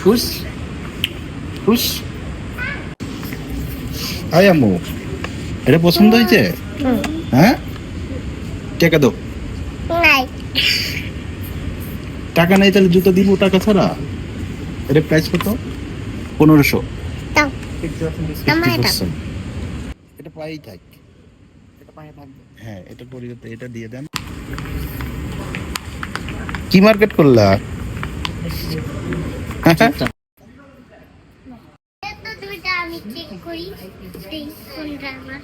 হুস হুস। আয় আম্মু, এটা পছন্দ হয়েছে? হ্যাঁ, টাকা দাও। নাই। টাকা নাই তাহলে জুতো দিব টাকা ছাড়া? এটা প্রাইস কত? 1500। দাও। আমার এটা। 50%। এটা পাই থাক। এটা পায়ে থাকবে। হ্যাঁ, এটা পরিবর্তে এটা দিয়ে দেন। কি মার্কেট করলা? এত দুইটা আমি চেক করি, কোনটা আমার।